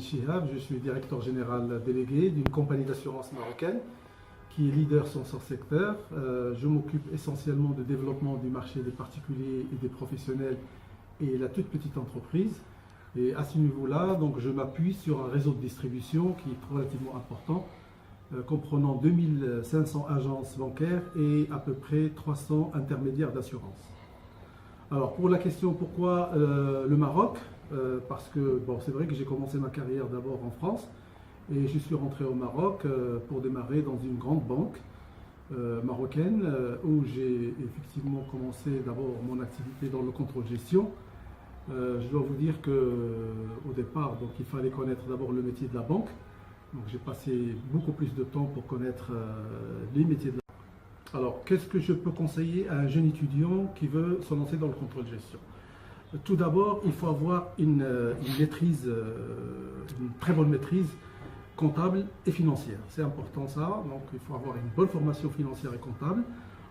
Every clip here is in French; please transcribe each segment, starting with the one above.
Chihab, je suis directeur général délégué d'une compagnie d'assurance marocaine qui est leader sur son secteur. Je m'occupe essentiellement du développement du marché des particuliers et des professionnels et la toute petite entreprise. Et à ce niveau-là, donc, je m'appuie sur un réseau de distribution qui est relativement important, comprenant 2500 agences bancaires et à peu près 300 intermédiaires d'assurance. Alors pour la question pourquoi le Maroc, parce que bon, c'est vrai que j'ai commencé ma carrière d'abord en France et je suis rentré au Maroc pour démarrer dans une grande banque marocaine où j'ai effectivement commencé d'abord mon activité dans le contrôle gestion. Je dois vous dire qu'au départ, donc, il fallait connaître d'abord le métier de la banque. Donc j'ai passé beaucoup plus de temps pour connaître les métiers de la banque. Alors, qu'est-ce que je peux conseiller à un jeune étudiant qui veut se lancer dans le contrôle gestion? Tout d'abord, il faut avoir une maîtrise, une très bonne maîtrise comptable et financière. C'est important ça, donc il faut avoir une bonne formation financière et comptable.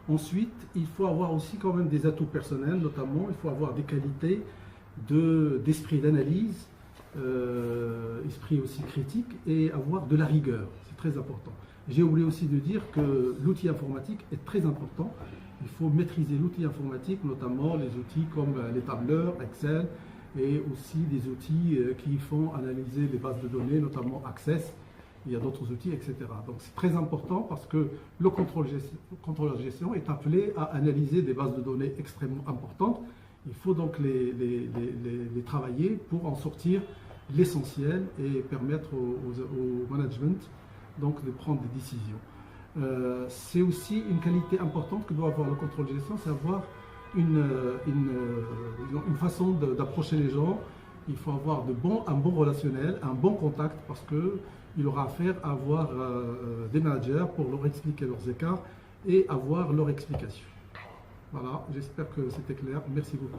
Ensuite, il faut avoir aussi quand même des atouts personnels, notamment il faut avoir des qualités d'esprit d'analyse, esprit aussi critique et avoir de la rigueur. C'est très important. J'ai oublié aussi de dire que l'outil informatique est très important. Il faut maîtriser l'outil informatique, notamment les outils comme les tableurs, Excel, et aussi des outils qui font analyser les bases de données, notamment Access. Il y a d'autres outils, etc. Donc c'est très important parce que le contrôleur de gestion est appelé à analyser des bases de données extrêmement importantes. Il faut donc les travailler pour en sortir l'essentiel et permettre au management donc, de prendre des décisions. C'est aussi une qualité importante que doit avoir le contrôle de gestion, c'est avoir une façon d'approcher les gens. Il faut avoir un bon relationnel, un bon contact parce qu'il aura affaire à avoir des managers pour leur expliquer leurs écarts et avoir leur explication. Voilà, j'espère que c'était clair. Merci beaucoup.